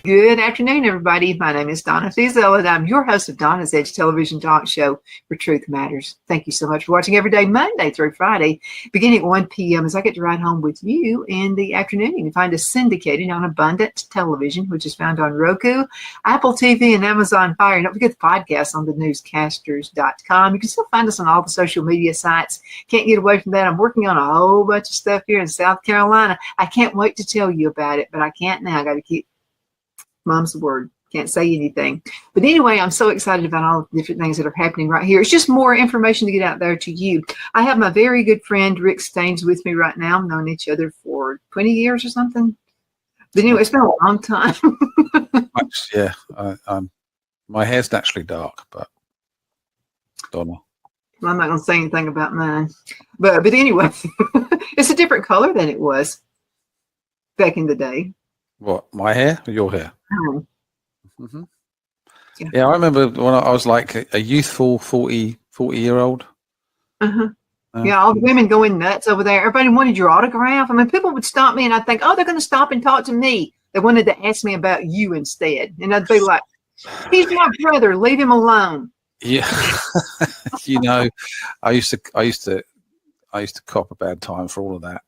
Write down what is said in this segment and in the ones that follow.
Good afternoon, everybody. My name is Donna Fiesel, and I'm your host of Donna's Edge television talk show where truth matters. Thank you so much for watching every day, Monday through Friday, beginning at 1 p.m. as I get to ride home with you in the afternoon. You can find us syndicated on Abundant Television, which is found on Roku, Apple TV, and Amazon Fire. And don't forget the podcast on thenewscasters.com. You can still find us on all the social media sites. Can't get away from that. I'm working on a whole bunch of stuff here in South Carolina. I can't wait to tell you about it, but I can't now. I got to keep mom's word. Can't say anything. But anyway, I'm so excited about all the different things that are happening right here. It's just more information to get out there to you. I have my very good friend Rick Staines with me right now. We've known each other for 20 years or something. But anyway, it's been a long time. Yeah. My hair's naturally dark, but Donna. I'm not going to say anything about mine. But anyway, it's a different color than it was back in the day. What, my hair or your hair? Mm-hmm. Yeah, I remember when I was like a youthful 40-year-old. Uh-huh. Yeah, all the women going nuts over there. Everybody wanted your autograph. I mean, people would stop me and I'd think, oh, they're going to stop and talk to me. They wanted to ask me about you instead. And I'd be like, he's my brother. Leave him alone. Yeah. You know, I used to cop a bad time for all of that.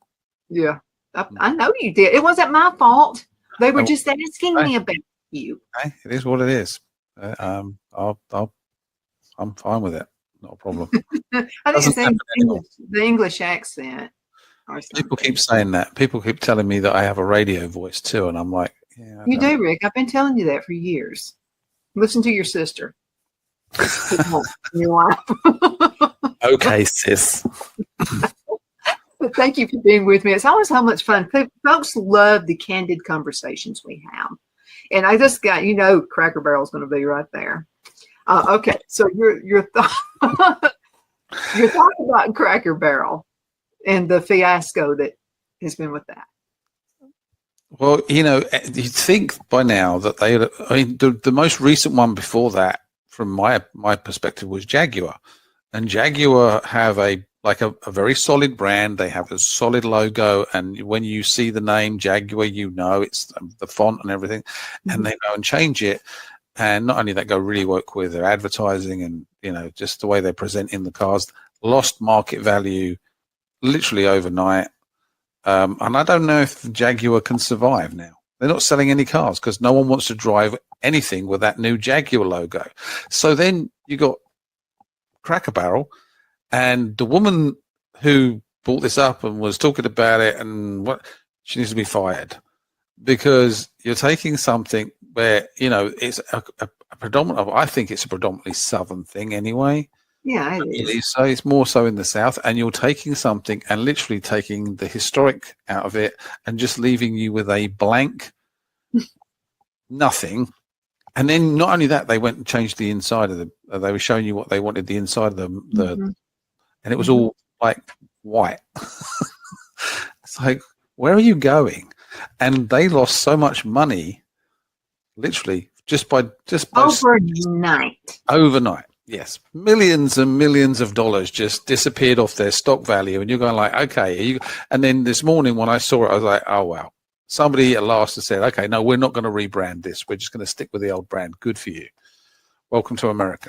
Yeah, I know you did. It wasn't my fault. They were just asking me about you. Hey, it is what it is. I'm fine with it. Not a problem. I think it's the English accent. People keep saying that. People keep telling me that I have a radio voice too, and I'm like, yeah. You do, Rick. I've been telling you that for years. Listen to your sister. Your wife. Okay, sis. But thank you for being with me. It's always so much fun. Folks love the candid conversations we have. And I just got, Cracker Barrel's going to be right there. Okay, so your thought about Cracker Barrel and the fiasco that has been with that. Well, you'd think by now that the most recent one before that, from my perspective, was Jaguar. And Jaguar have a very solid brand. They have a solid logo, and when you see the name Jaguar, it's the font and everything. Mm-hmm. And they go and change it, and not only that, really work with their advertising and just the way they present in the cars. Lost market value literally overnight, and I don't know if Jaguar can survive now. They're not selling any cars because no one wants to drive anything with that new Jaguar logo. So then you got Cracker Barrel. And the woman who brought this up and was talking about it, she needs to be fired, because you're taking something where it's a predominant. I think it's a predominantly Southern thing anyway. Yeah, it is. So it's more so in the South, and you're taking something and literally taking the historic out of it and just leaving you with a blank nothing. And then not only that, they went and changed the inside of they were showing you what they wanted the inside of the mm-hmm. And it was all like white. It's like, where are you going? And they lost so much money, literally, just by overnight. Yes, millions and millions of dollars just disappeared off their stock value, and you're going like, okay. And then this morning when I saw it, I was like, oh wow. Somebody at last has said, okay, no, we're not going to rebrand this. We're just going to stick with the old brand. Good for you. Welcome to America.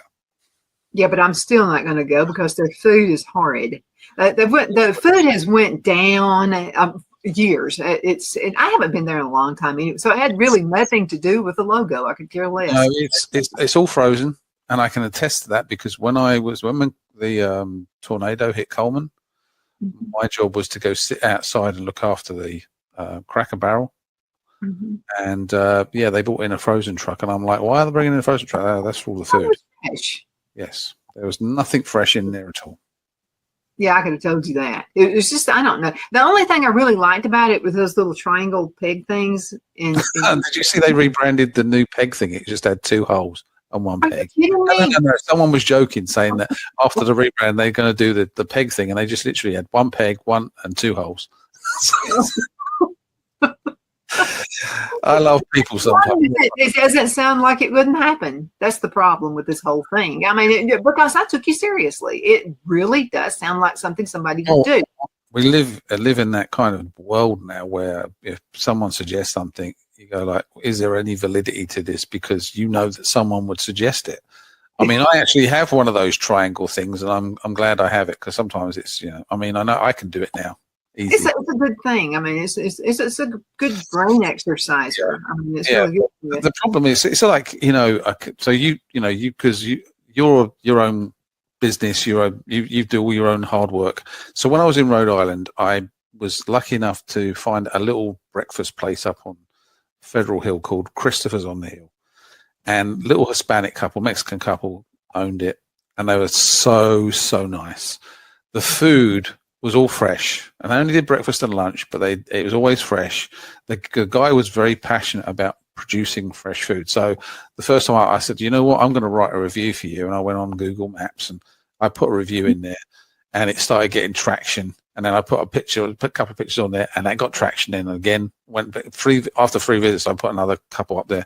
Yeah, but I'm still not going to go because their food is horrid. The food has went down years. I haven't been there in a long time anyway, so it had really nothing to do with the logo. I could care less. No, it's all frozen, and I can attest to that because when the tornado hit Coleman, mm-hmm. my job was to go sit outside and look after the Cracker Barrel. Mm-hmm. And they brought in a frozen truck, and I'm like, why are they bringing in a frozen truck? Oh, that's for all the food. Fresh. Yes, there was nothing fresh in there at all. Yeah, I could have told you that. It was just, I don't know. The only thing I really liked about it was those little triangle peg things. Did you see they rebranded the new peg thing? It just had two holes and one peg. No. Someone was joking, saying that after the rebrand, they're going to do the peg thing, and they just literally had one peg, one and two holes. I love people sometimes. It doesn't sound like it wouldn't happen. That's the problem with this whole thing. I mean, because I took you seriously. It really does sound like something somebody would do. We live in that kind of world now where if someone suggests something, you go like, is there any validity to this? Because you know that someone would suggest it. I mean, I actually have one of those triangle things, and I'm glad I have it, because sometimes it's, I mean, I know I can do it now. Easy. It's a good thing. I mean, it's a good brain exerciser. I mean, it's really good. The problem is, it's like, so because you're your own business, you do all your own hard work. So when I was in Rhode Island, I was lucky enough to find a little breakfast place up on Federal Hill called Christopher's on the Hill, and little Hispanic couple, Mexican couple owned it, and they were so nice. The food was all fresh, and I only did breakfast and lunch, but it was always fresh. The guy was very passionate about producing fresh food. So the first time I said, you know what, I'm going to write a review for you. And I went on Google Maps and I put a review in there, and it started getting traction. And then I put a couple of pictures on there, and that got traction. And again, after 3 visits, I put another couple up there,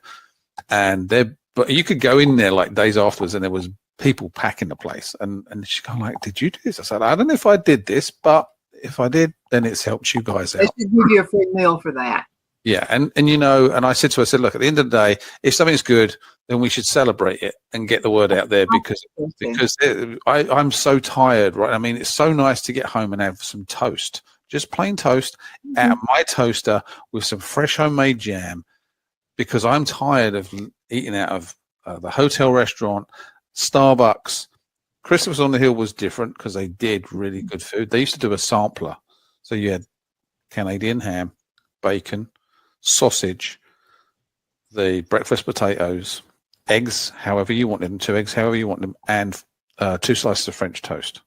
but you could go in there like days afterwards, and there was people packing the place. And she's going like, did you do this? I said, I don't know if I did this, but if I did, then it's helped you guys out. They should give you a free meal for that. Yeah, and I said to her, I said, look, at the end of the day, if something's good, then we should celebrate it and get the word out there, because I'm so tired, right? I mean, it's so nice to get home and have some toast, just plain toast out of my toaster with some fresh homemade jam, because I'm tired of eating out of the hotel restaurant, Starbucks. Christopher's on the Hill was different because they did really good food. They used to do a sampler. So you had Canadian ham, bacon, sausage, the breakfast potatoes, eggs, however you want them, 2 eggs, however you want them, and 2 slices of French toast.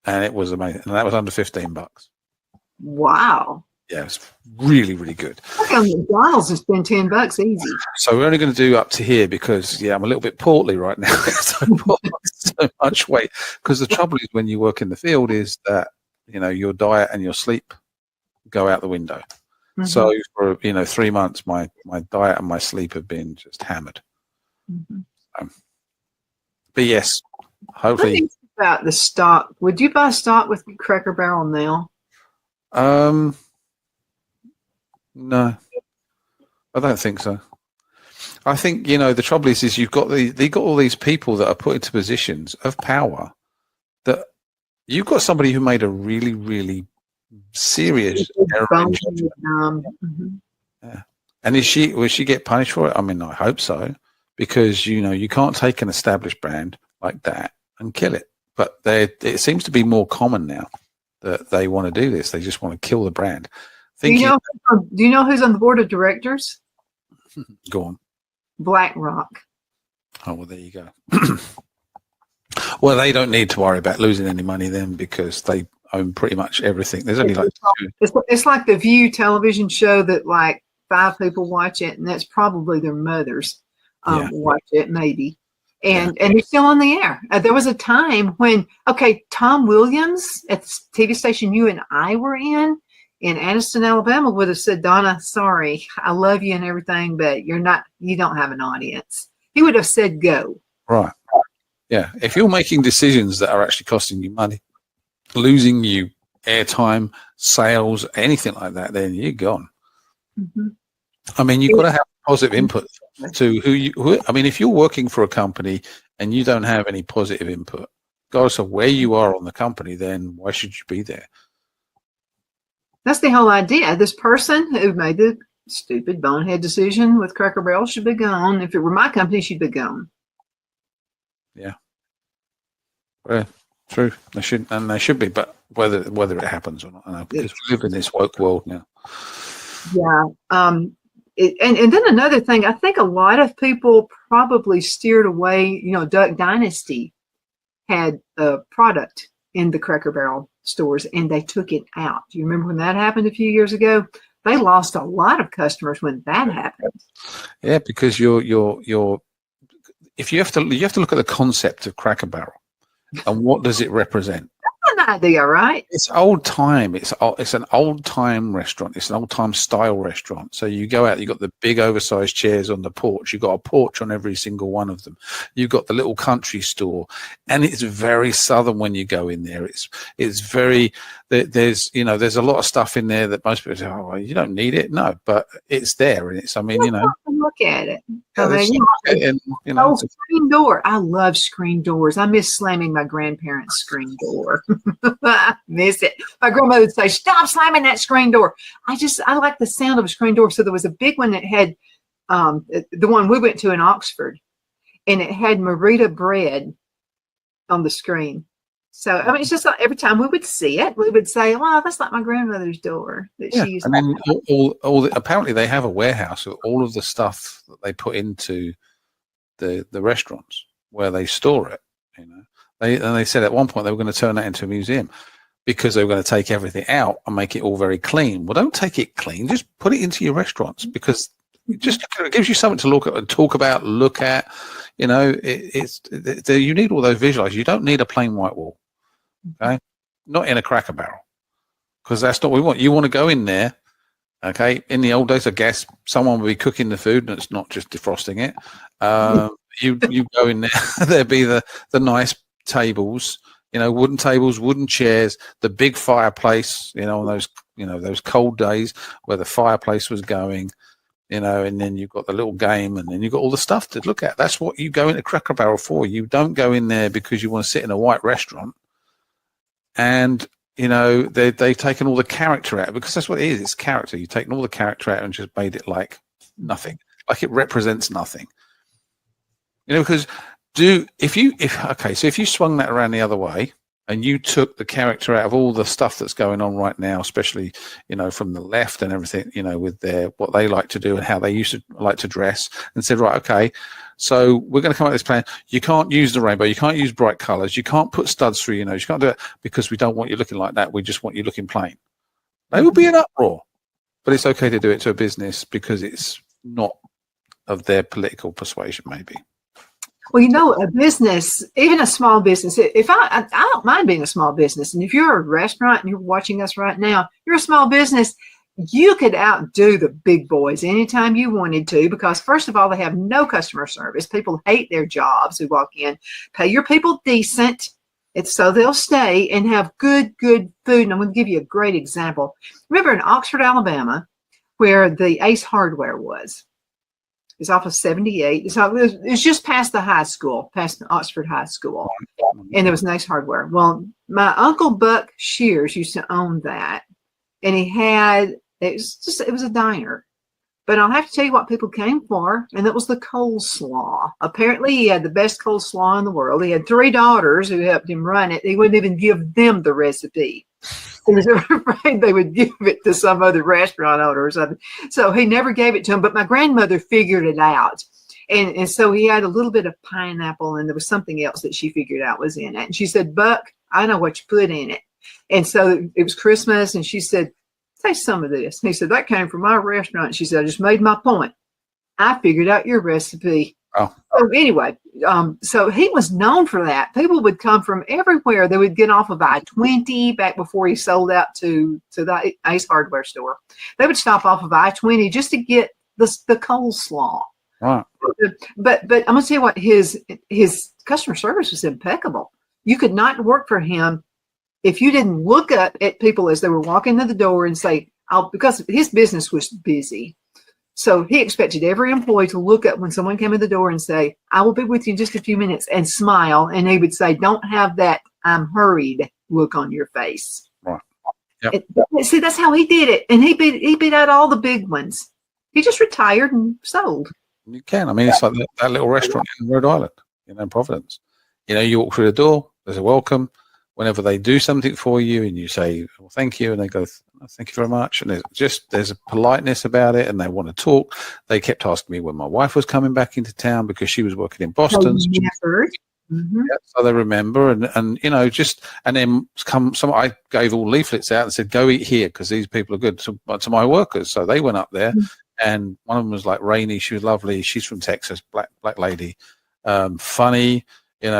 And it was amazing. And that was under $15. Wow. Yeah, it's really, really good. Look, on McDonald's has been $10 easy. So we're only going to do up to here because, I'm a little bit portly right now. So much weight. Because the trouble is, when you work in the field, is that, your diet and your sleep go out the window. Mm-hmm. So for, 3 months, my diet and my sleep have been just hammered. Mm-hmm. But yes, hopefully. What do you think about the stock? Would you buy stock with Cracker Barrel now? No, I don't think so. I think, the trouble is you've got all these people that are put into positions of power, that you've got somebody who made a really, really serious error. Yeah. And will she get punished for it? I mean, I hope so, because, you can't take an established brand like that and kill it. But it seems to be more common now that they want to do this. They just want to kill the brand. Do you know who's on the board of directors? Go on. BlackRock. Oh, well, there you go. Well, they don't need to worry about losing any money then, because they own pretty much everything. There's only it's like the View television show that like 5 people watch it, and that's probably their mothers watch it, maybe. And they're still on the air. There was a time when, Tom Williams at the TV station you and I were in Anniston, Alabama, would have said, Donna, sorry, I love you and everything, but you don't have an audience. He would have said go. Right. Yeah. If you're making decisions that are actually costing you money, losing you airtime, sales, anything like that, then you're gone. Mm-hmm. I mean, you've got to have positive input to if you're working for a company and you don't have any positive input, regardless of where you are on the company, then why should you be there? That's the whole idea. This person who made the stupid bonehead decision with Cracker Barrel should be gone. If it were my company, she'd be gone. Yeah. Well, true. They should be, but whether it happens or not, I know, because we live in this woke world now. Yeah. And then another thing, I think a lot of people probably steered away. Duck Dynasty had a product in the Cracker Barrel stores, and they took it out. Do you remember when that happened a few years ago? They lost a lot of customers when that happened. Yeah, because if you have to look at the concept of Cracker Barrel and what does it represent. idea, right? It's old time. It's an old time restaurant. It's an old time style restaurant. So you go out, you got the big oversized chairs on the porch. You got a porch on every single one of them. You've got the little country store, and it's very southern when you go in there. It's very there's a lot of stuff in there that most people say, oh, well, you don't need it. No, but it's there, and Look at it. Screen door. I love screen doors. I miss slamming my grandparents' screen door. I miss it. My grandmother would say, "Stop slamming that screen door." I like the sound of a screen door. So there was a big one that had the one we went to in Oxford, and it had Merita bread on the screen. So I mean, it's just like every time we would see it, we would say, "Wow, that's like my grandmother's door." That she used. And then apparently they have a warehouse with all of the stuff that they put into the restaurants where they store it. They said at one point they were going to turn that into a museum because they were going to take everything out and make it all very clean. Well, don't take it clean; just put it into your restaurants because it gives you something to look at and talk about, look at. You need all those visuals. You don't need a plain white wall. Okay, not in a Cracker Barrel, because that's not what we want. You want to go in there. Okay, in the old days, I guess someone would be cooking the food, and it's not just defrosting it. You go in there. There'd be the nice tables, wooden tables, wooden chairs, the big fireplace. On those cold days where the fireplace was going. And then you've got the little game, and then you've got all the stuff to look at. That's what you go into Cracker Barrel for. You don't go in there because you want to sit in a white restaurant. And, they've taken all the character out, because that's what it is. It's character. You've taken all the character out and just made it like nothing, like it represents nothing. Because if you swung that around the other way and you took the character out of all the stuff that's going on right now, especially, from the left and everything, with what they like to do and how they used to like to dress, and said, right, okay, so we're going to come up with this plan. You can't use the rainbow. You can't use bright colors. You can't put studs through your nose. You can't do it because we don't want you looking like that. We just want you looking plain. They will be an uproar, but it's okay to do it to a business because it's not of their political persuasion, maybe. Well, a business, even a small business, if I don't mind being a small business. And if you're a restaurant and you're watching us right now, you're a small business, you could outdo the big boys anytime you wanted to, because first of all, they have no customer service. People hate their jobs who walk in. Pay your people decent. It's so they'll stay and have good food. And I'm going to give you a great example. Remember in Oxford, Alabama, where the Ace Hardware was? It's off of 78. It's just past the high school, past the Oxford High School. And there was Ace Hardware. Well, my Uncle Buck Shears used to own that. And it was a diner. But I'll have to tell you what people came for, and that was the coleslaw. Apparently, he had the best coleslaw in the world. He had 3 daughters who helped him run it. He wouldn't even give them the recipe. He was afraid they would give it to some other restaurant owner or something. So he never gave it to him. But my grandmother figured it out. And so he had a little bit of pineapple, and there was something else that she figured out was in it. And she said, "Buck, I know what you put in it." And so it was Christmas, and she said, "Taste some of this." And he said, "That came from my restaurant." She said, "I just made my point. I figured out your recipe." Oh. So anyway, so he was known for that. People would come from everywhere. They would get off of I-20 back before he sold out to the Ace Hardware store. They would stop off of I-20 just to get the coleslaw. Right. But I'm going to tell you what, his customer service was impeccable. You could not work for him if you didn't look up at people as they were walking to the door and say, because his business was busy. So he expected every employee to look up when someone came in the door and say, "I will be with you in just a few minutes," and smile. And he would say, "Don't have that I'm hurried look on your face." Right. Yep. See, that's how he did it. And he beat out all the big ones. He just retired and sold. You can. I mean, it's like that little restaurant in Rhode Island, in Providence. You walk through the door, there's a welcome. Whenever they do something for you and you say, "Well, thank you," and they go, "Thank you very much," and there's a politeness about it, and they want to talk. They kept asking me when my wife was coming back into town because she was working in Boston. Mm-hmm. Yeah, so they remember, and then I gave all leaflets out and said, "Go eat here because these people are good to my workers." So they went up there, and one of them was like Rainey. She was lovely. She's from Texas, black lady, funny,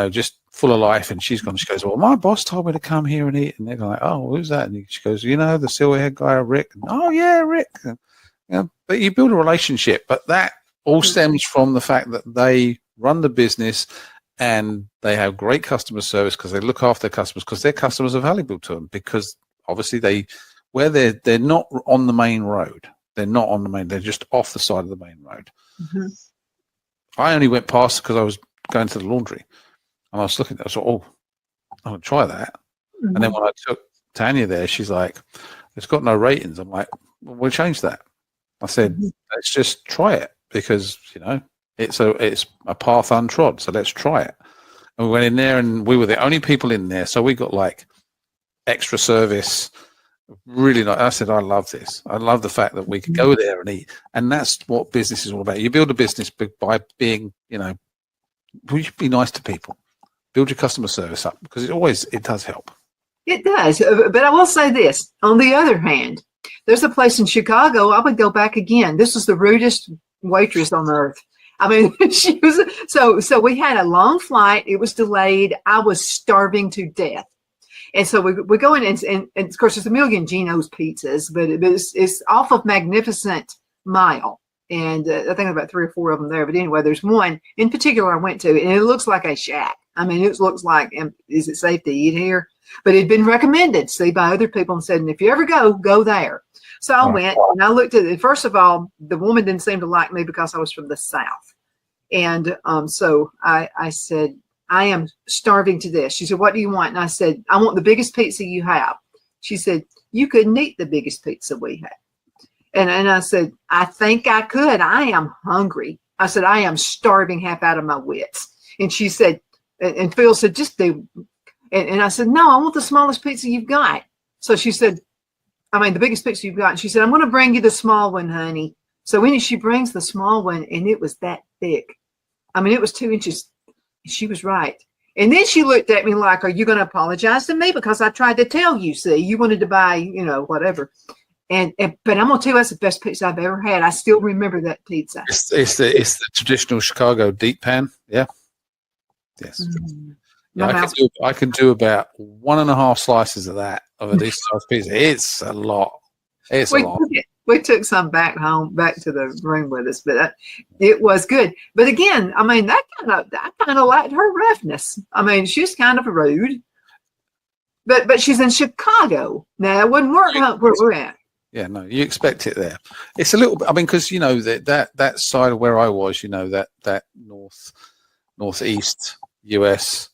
just full of life. And she goes, well, my boss told me to come here and eat. And they're like, oh, who's that? And she goes, you know, the silverhead guy, Rick. And, oh, yeah, Rick. And, but you build a relationship. But that all stems from the fact that they run the business and they have great customer service because they look after their customers, because their customers are valuable to them, because obviously they're not on the main road. They're not on the main, they're just off the side of the main road. Mm-hmm. I only went past because I was going to the laundry and I was looking, I thought, oh, I'll try that. Mm-hmm. And then when I took Tanya there, she's like, it's got no ratings. I'm like, well, we'll change that. I said, let's just try it because, you know, it's a path untrod. So let's try it. And we went in there and we were the only people in there. So we got like extra service. Really nice. I said, I love this. I love the fact that we could go there and eat. And that's what business is all about. You build a business by being, you know, you should be nice to people. Build your customer service up because it does help. It does. But I will say this. On the other hand, there's a place in Chicago. I would go back again. This was the rudest waitress on earth. I mean, she was so we had a long flight. It was delayed. I was starving to death. And so we go in and of course there's a million Geno's pizzas, but it's off of Magnificent Mile. And I think about 3 or 4 of them there. But anyway, there's one in particular I went to, and it looks like a shack. I mean, it looks like, is it safe to eat here? But it had been recommended, see, by other people and said, and if you ever go there. So I went and I looked at it. First of all, the woman didn't seem to like me because I was from the South. And so I said, I am starving to death. She said, what do you want? And I said, I want the biggest pizza you have. She said, you couldn't eat the biggest pizza we have. And I said, I think I could. I am hungry. I said, I am starving half out of my wits. And she said, and Phil said, just do. And I said, no, I want the smallest pizza you've got. So she said, I mean, the biggest pizza you've got. And she said, I'm going to bring you the small one, honey. So when she brings the small one, and it was that thick. I mean, it was 2 inches. She was right. And then she looked at me like, are you going to apologize to me? Because I tried to tell you, see, you wanted to buy, you know, whatever. But I'm going to tell you, that's the best pizza I've ever had. I still remember that pizza. It's the traditional Chicago deep pan. Yeah. Yes. Mm-hmm. Yeah, I can do about 1.5 slices of that, of a decent sized pizza. It's a lot. It's a lot. We took some back to the room with us, but it was good. But again, I mean, I kind of liked her roughness. I mean, she's kind of rude, but she's in Chicago. Now, it wouldn't work where we're at. Yeah, no, you expect it there. It's a little bit, I mean, because, you know, that side of where I was, you know, that northeast US,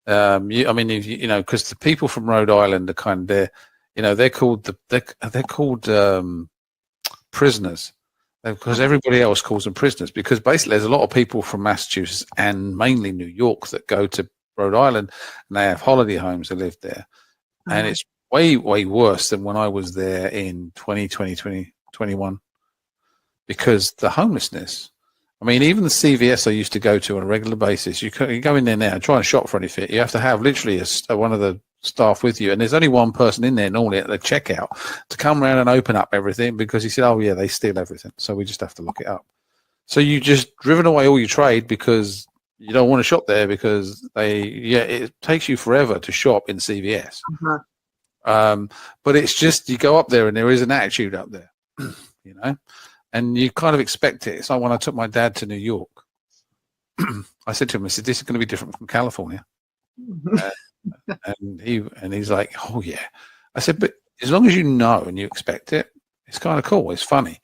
I mean, you know, because the people from Rhode Island are kind of they're called prisoners, because everybody else calls them prisoners, because basically there's a lot of people from Massachusetts and mainly New York that go to Rhode Island and they have holiday homes that live there. And it's way worse than when I was there in 2021 because the homelessness, I mean, even the CVS I used to go to on a regular basis, you go in there now and try and shop for anything, you have to have literally one of the staff with you, and there's only one person in there normally at the checkout to come around and open up everything, because he said, oh yeah, they steal everything, so we just have to look it up. So you just driven away all your trade because you don't want to shop there, because it takes you forever to shop in CVS. But it's just, you go up there and there is an attitude up there, you know, and you kind of expect it. It's like when I took my dad to New York, I said to him, I said, this is going to be different from California. And he's like, oh yeah. I said, but as long as you know and you expect it, it's kind of cool. It's funny,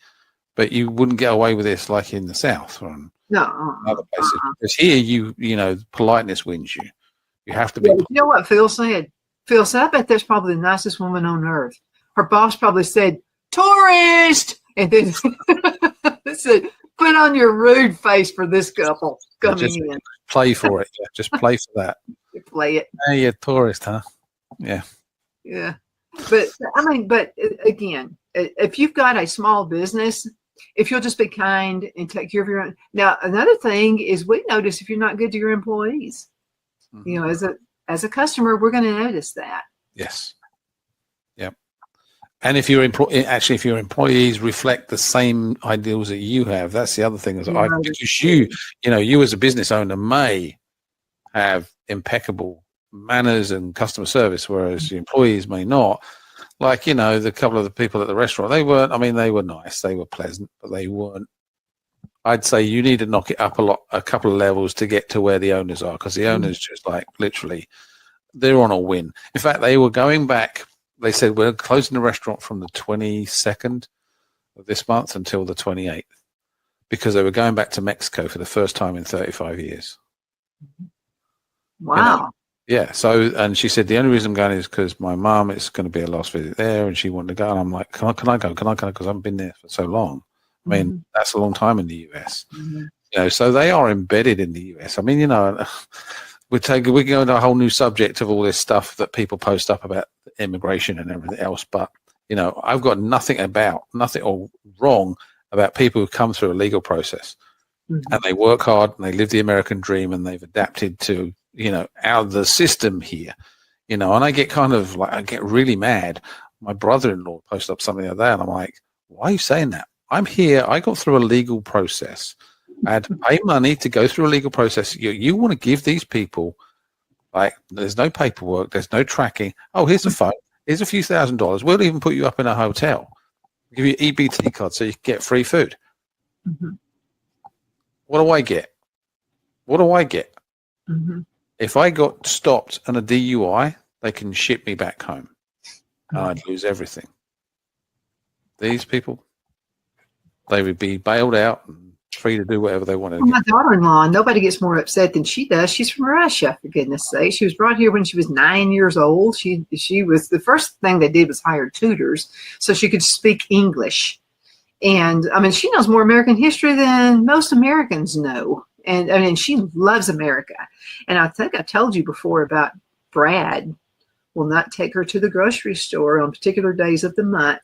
but you wouldn't get away with this like in the South or on other places. Because here, you know, politeness wins you. You have to be. You know what Phil said? Phil said, I bet that's probably the nicest woman on earth. Her boss probably said, tourist, and then said, put on your rude face for this couple coming in. Play for it. Yeah. Just play for that. Play it. Hey, you're a tourist, huh? Yeah. Yeah. But I mean, but again, if you've got a small business, if you'll just be kind and take care of your own. Now, another thing is we notice if you're not good to your employees, you know, as a customer, we're going to notice that. Yes. Yep. And if your employees reflect the same ideals that you have, that's the other thing. Because you as a business owner may have impeccable manners and customer service, whereas the employees may not. Like, the couple of the people at the restaurant, they were nice, they were pleasant, but they weren't. I'd say you need to knock it up a couple of levels to get to where the owners are, because the owners just like literally, they're on a win. In fact, they were going back. They said we're closing the restaurant from the 22nd of this month until the 28th, because they were going back to Mexico for the first time in 35 years. Wow. Yeah. So, and she said, the only reason I'm going is because my mum, it's going to be a last visit there, and she wanted to go. And I'm like, can I go? Because I haven't been there for so long. I mean, that's a long time in the US. So they are embedded in the US. I mean, we can go into a whole new subject of all this stuff that people post up about immigration and everything else. But, I've got nothing wrong about people who come through a legal process and they work hard and they live the American dream and they've adapted to, out of the system here, and I get I get really mad. My brother-in-law posted up something like that, and I'm like, why are you saying that? I'm here. I got through a legal process. I had to pay money to go through a legal process. You want to give these people, like, there's no paperwork, there's no tracking. Oh, here's a phone. Here's a few $1,000s. We'll even put you up in a hotel. We'll give you an EBT card so you can get free food. What do I get? If I got stopped on a DUI, they can ship me back home. And I'd lose everything. These people, they would be bailed out and free to do whatever they want to do. My daughter-in-law, nobody gets more upset than she does. She's from Russia, for goodness sake. She was brought here when she was 9 years old. She was, the first thing they did was hire tutors so she could speak English. And I mean, she knows more American history than most Americans know. And I mean, she loves America. And I think I told you before about Brad will not take her to the grocery store on particular days of the month,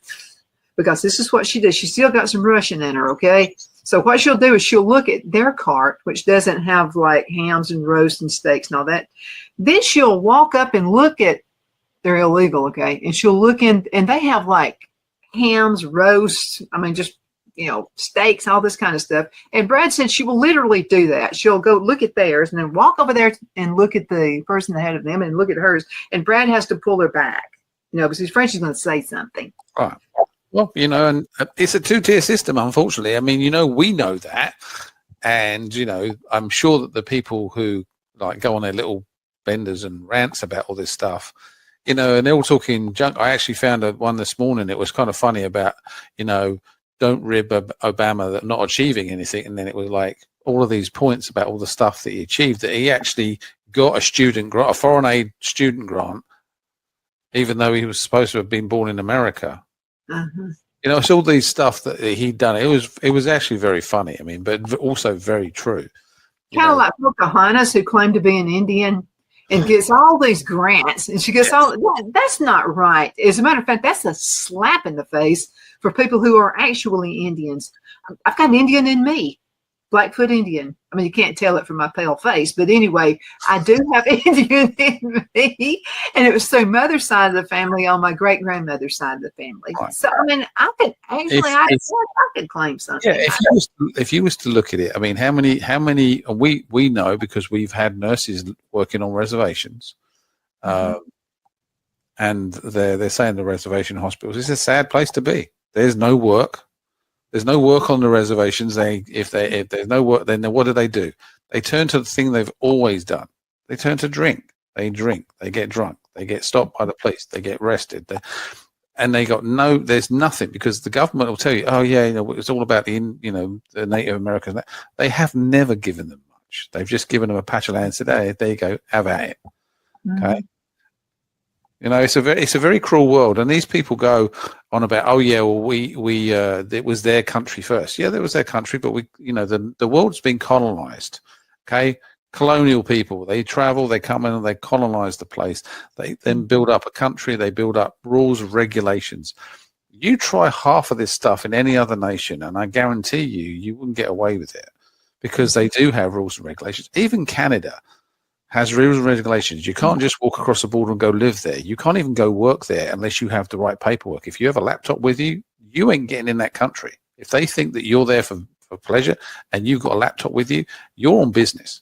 because this is what she does. She's still got some Russian in her, okay? So what she'll do is she'll look at their cart, which doesn't have like hams and roast and steaks and all that. Then she'll walk up and look at, they're illegal, okay? And she'll look in, and they have like hams, roasts, I mean, just, steaks, all this kind of stuff. And Brad said she will literally do that. She'll go look at theirs and then walk over there and look at the person ahead of them and look at hers. And Brad has to pull her back, because he's afraid she's going to say something. Right. Well, and it's a two-tier system, unfortunately. I mean, we know that. And, I'm sure that the people who like go on their little benders and rants about all this stuff, and they're all talking junk. I actually found one this morning. It was kind of funny about, don't rib Obama that not achieving anything. And then it was like all of these points about all the stuff that he achieved, that he actually got a student grant, a foreign aid student grant, even though he was supposed to have been born in America. It's all these stuff that he'd done. It was actually very funny. I mean, but also very true. Kind of like Pocahontas, who claimed to be an Indian and gets all these grants. And she goes, that's not right. As a matter of fact, that's a slap in the face for people who are actually Indians. I've got an Indian in me, Blackfoot Indian. I mean, you can't tell it from my pale face, but anyway, I do have Indian in me, and it was through mother's side of the family on my great grandmother's side of the family. Right. So I mean, I could actually, I could claim something. Yeah, if you was to look at it, I mean, how many? We know, because we've had nurses working on reservations, and they're saying the reservation hospitals is a sad place to be. There's no work. There's no work on the reservations. If there's no work, then what do? They turn to the thing they've always done. They turn to drink. They drink. They get drunk. They get stopped by the police. They get arrested. And they got there's nothing, because the government will tell you, oh yeah, it's all about the Native Americans. They have never given them much. They've just given them a patch of land and said, hey, there you go, have at it. Okay. It's a very cruel world, and these people go on about, oh yeah, well it was their country first. Yeah, that was their country, but the world's been colonized. Okay, colonial people, they travel, they come in and they colonize the place. They then build up a country. They build up rules, regulations. You try half of this stuff in any other nation, and I guarantee you wouldn't get away with it, because they do have rules and regulations. Even Canada has rules and regulations. You can't just walk across the border and go live there. You can't even go work there unless you have the right paperwork. If you have a laptop with you, you ain't getting in that country. If they think that you're there for pleasure and you've got a laptop with you, you're on business.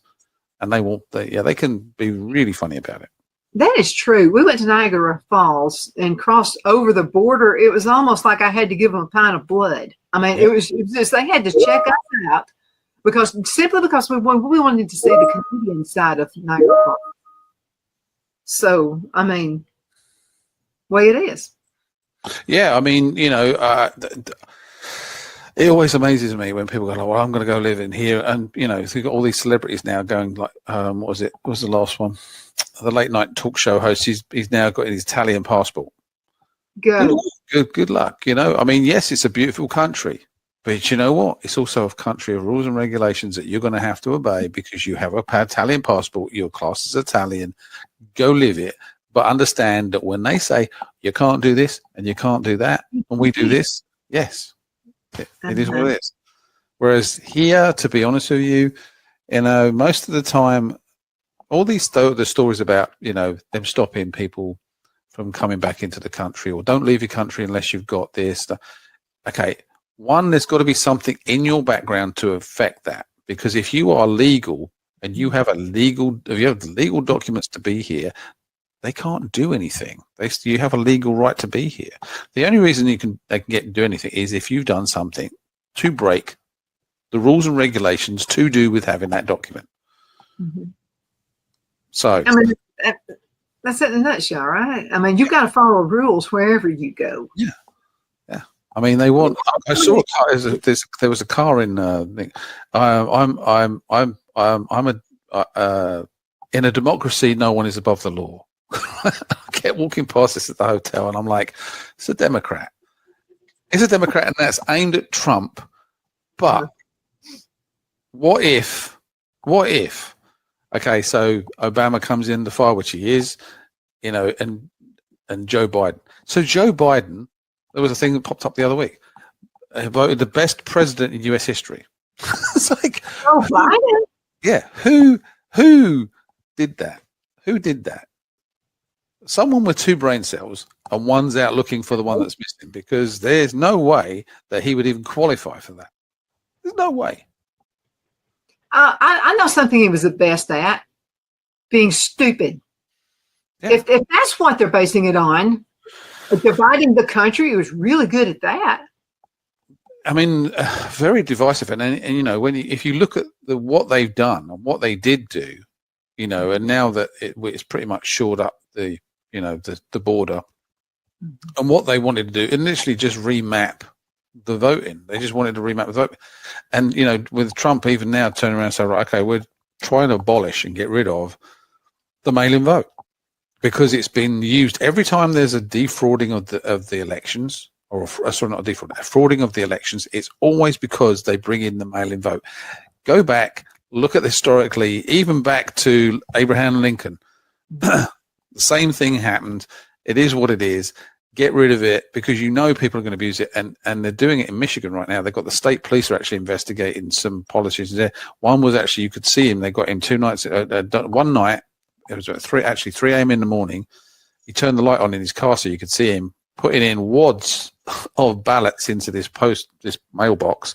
and they can be really funny about it. That is true. We went to Niagara Falls and crossed over the border. It was almost like I had to give them a pint of blood. I mean, it was just, they had to check us out because we wanted to see the Canadian side of Niagara Falls. So, I mean, way it is. Yeah, I mean, it always amazes me when people go, "Well, I'm going to go live in here," and you've got all these celebrities now going like, what was it? What was the last one? The late night talk show host. He's now got his Italian passport. Good luck. I mean, yes, it's a beautiful country, but you know what? It's also a country of rules and regulations that you're going to have to obey because you have a Italian passport. You're classed as Italian. Go live it, but understand that when they say you can't do this and you can't do that, and we do this, yes. It is what it is. Whereas here, to be honest with you, most of the time, all these the stories about them stopping people from coming back into the country or don't leave your country unless you've got this. Okay, one, there's got to be something in your background to affect that, because if you are legal and you have the legal documents to be here, they can't do anything. You have a legal right to be here. The only reason they can do anything is if you've done something to break the rules and regulations to do with having that document. Mm-hmm. So, I mean, that's it in a nutshell, right? I mean, you've got to follow rules wherever you go. Yeah. I mean, they want. I saw a car. There was a car in. In a democracy, no one is above the law. I kept walking past this at the hotel, and I'm like, it's a Democrat. It's a Democrat, and that's aimed at Trump. But what if? Okay, so Obama comes in the fire, which he is, and Joe Biden. So Joe Biden, there was a thing that popped up the other week, voted the best president in U.S. history. It's like, Biden? Yeah, who did that? Who did that? Someone with two brain cells, and one's out looking for the one that's missing, because there's no way that he would even qualify for that. There's no way. I know something he was the best at, being stupid. Yeah. If that's what they're basing it on, dividing the country, he was really good at that. I mean, very divisive, and if you look at what they've done and what they did do, and now that it's pretty much shored up the border, and what they wanted to do, initially just remap the voting. They just wanted to remap the vote, and with Trump even now turning around and saying, right, okay, we're trying to abolish and get rid of the mail-in vote because it's been used every time there's a defrauding of the elections. Or sorry, not a frauding of the elections. It's always because they bring in the mail-in vote. Go back, look at historically, even back to Abraham Lincoln. The same thing happened. It is what it is. Get rid of it because people are going to abuse it, and they're doing it in Michigan right now. They've got the state police are actually investigating some politicians there. One was actually, you could see him. They got him 2 nights. One night, it was 3 a.m. in the morning. He turned the light on in his car so you could see him putting in wads of ballots into this mailbox.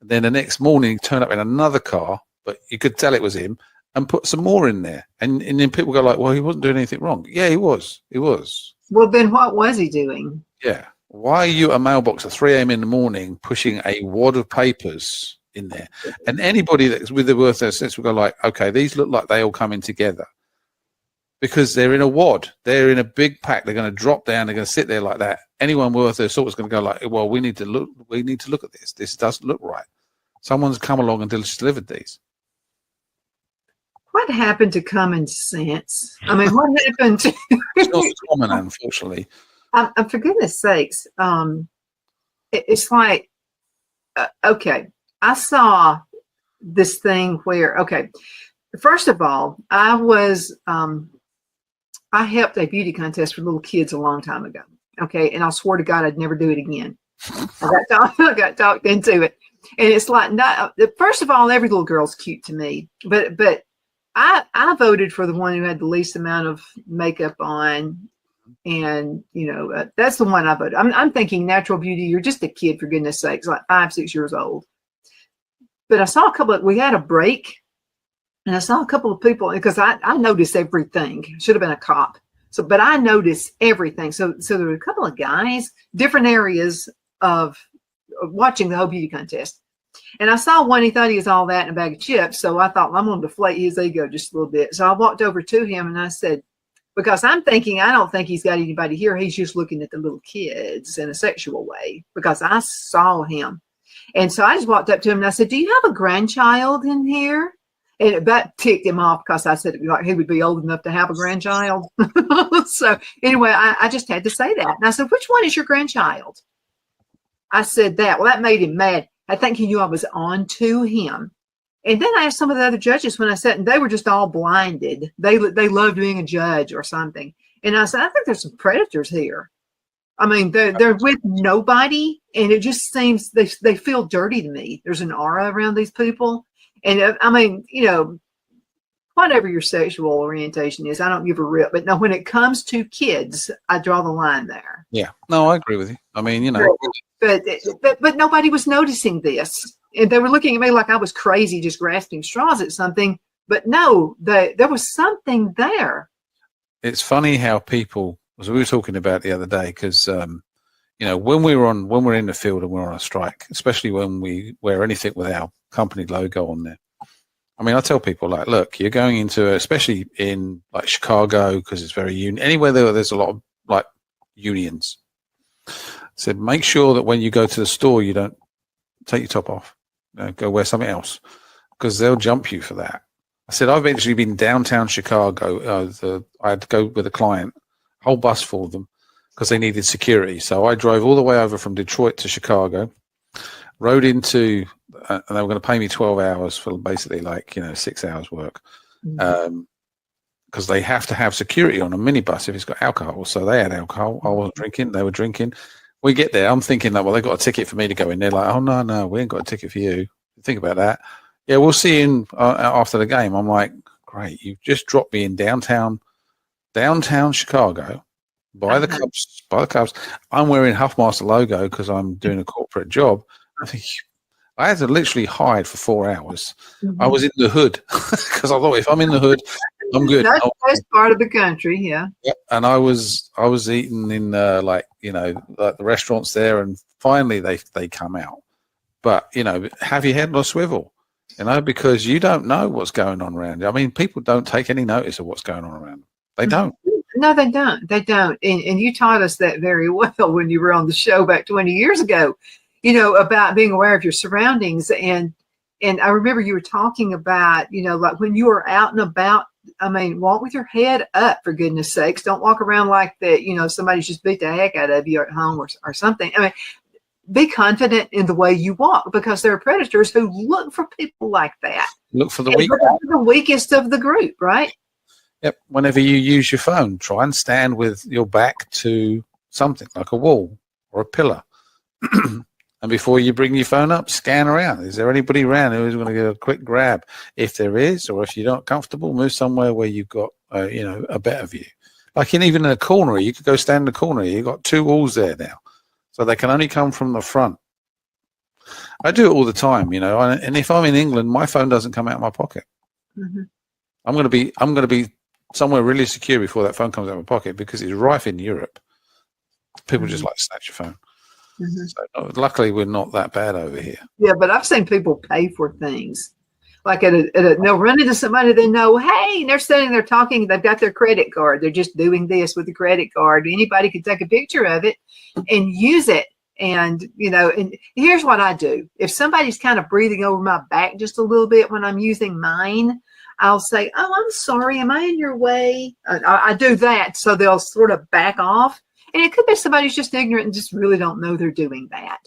And then the next morning, he turned up in another car, but you could tell it was him, and put some more in there. And then people go like, well, he wasn't doing anything wrong. Yeah, he was. He was. Well, then what was he doing? Yeah. Why are you at a mailbox at 3 a.m. in the morning pushing a wad of papers in there? And anybody that's with the worth their sense will go like, okay, these look like they all come in together. Because they're in a wad, they're in a big pack. They're going to drop down. They're going to sit there like that. Anyone worth their salt is going to go like, "Well, we need to look. We need to look at this. This doesn't look right. Someone's come along and delivered these." What happened to common sense? I mean, what happened to? It's not common, unfortunately. For goodness sakes, it's like, okay, I saw this thing where, okay, first of all, I helped a beauty contest for little kids a long time ago. Okay. And I swore to God I'd never do it again. I got talked into it. And it's like, first of all, every little girl's cute to me. But I voted for the one who had the least amount of makeup on. And, that's the one I voted. I'm thinking natural beauty. You're just a kid, for goodness sakes, like 5, 6 years old. But I saw we had a break And I saw a couple of people because I noticed everything. Should have been a cop. So, but I noticed everything. So there were a couple of guys, different areas of watching the whole beauty contest. And I saw one, he thought he was all that in a bag of chips. So I thought, well, I'm going to deflate his ego just a little bit. So I walked over to him and I said, because I'm thinking, I don't think he's got anybody here. He's just looking at the little kids in a sexual way because I saw him. And so I just walked up to him and I said, do you have a grandchild in here? And that ticked him off because I said like he would be old enough to have a grandchild. So anyway, I just had to say that. And I said, which one is your grandchild? I said that. Well, that made him mad. I think he knew I was on to him. And then I asked some of the other judges when I sat, and they were just all blinded. They loved being a judge or something. And I said, I think there's some predators here. I mean, they're with nobody, and it just seems they feel dirty to me. There's an aura around these people. And I mean, you know, whatever your sexual orientation is, I don't give a rip. But no, when it comes to kids, I draw the line there. Yeah. No, I agree with you. I mean, you know. But nobody was noticing this. And they were looking at me like I was crazy just grasping straws at something. But no, there was something there. It's funny how people, as we were talking about the other day, because, you know, when we're in the field and we're on a strike, especially when we wear anything with our company logo on there. I mean, I tell people like, look, you're going into, especially in like Chicago, because it's very anywhere there's a lot of like unions. Said, make sure that when you go to the store, you don't take your top off. Go wear something else, because they'll jump you for that. I said, I've actually been downtown Chicago. I had to go with a client, whole bus full of them, because they needed security. So I drove all the way over from Detroit to Chicago, rode into, and they were going to pay me 12 hours for basically like, 6 hours work. Because they have to have security on a minibus if it's got alcohol. So they had alcohol. I wasn't drinking. They were drinking. We get there. I'm thinking that, well, they got a ticket for me to go in. They're like, oh, no, we ain't got a ticket for you. Think about that. Yeah, we'll see you in, after the game. I'm like, great. You've just dropped me in downtown Chicago by the Cubs. I'm wearing Huffmaster logo because I'm doing a corporate job. I had to literally hide for 4 hours. I was in the hood because I thought if I'm in the hood, I'm good. That's the best part of the country, yeah. And I was eating in like the restaurants there, and finally they come out. But have your head on a swivel, because you don't know what's going on around you. I mean, people don't take any notice of what's going on around them. They don't. No, they don't. They don't. And you taught us that very well when you were on the show back 20 years ago. About being aware of your surroundings. And I remember you were talking about, like when you were out and about, I mean, walk with your head up, for goodness sakes. Don't walk around like that, somebody's just beat the heck out of you at home or something. I mean, be confident in the way you walk, because there are predators who look for people like that. Look for the weakest of the group, right? Yep. Whenever you use your phone, try and stand with your back to something like a wall or a pillar. And before you bring your phone up, scan around. Is there anybody around who's going to get a quick grab? If there is, or if you're not comfortable, move somewhere where you've got, a better view. Like even in a corner, you could go stand in the corner. You've got two walls there now, so they can only come from the front. I do it all the time, and if I'm in England, my phone doesn't come out of my pocket. Mm-hmm. I'm going to be somewhere really secure before that phone comes out of my pocket, because it's rife in Europe. People just like to snatch your phone. Mm-hmm. So luckily, we're not that bad over here. Yeah, but I've seen people pay for things. Like they'll run into somebody they know, hey, and they're sitting there talking, they've got their credit card. They're just doing this with the credit card. Anybody can take a picture of it and use it. And, and here's what I do. If somebody's kind of breathing over my back just a little bit when I'm using mine, I'll say, oh, I'm sorry. Am I in your way? I do that. So they'll sort of back off. And it could be somebody who's just ignorant and just really don't know they're doing that,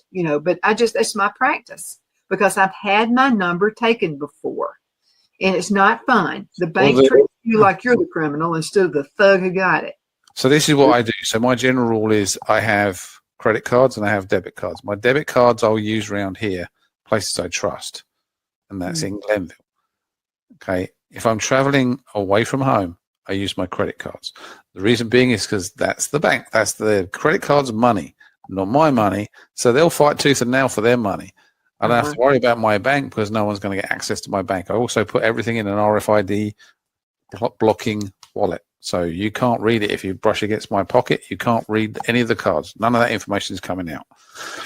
but that's my practice, because I've had my number taken before, and it's not fun. The bank treats you like you're the criminal instead of the thug who got it. So this is what I do. So my general rule is I have credit cards and I have debit cards. My debit cards I'll use around here, places I trust, and that's in Glenville. Okay. If I'm traveling away from home, I use my credit cards. The reason being is because that's the bank. That's the credit card's money, not my money. So they'll fight tooth and nail for their money. I don't have to worry about my bank because no one's going to get access to my bank. I also put everything in an RFID blocking wallet. So you can't read it if you brush against my pocket. You can't read any of the cards. None of that information is coming out.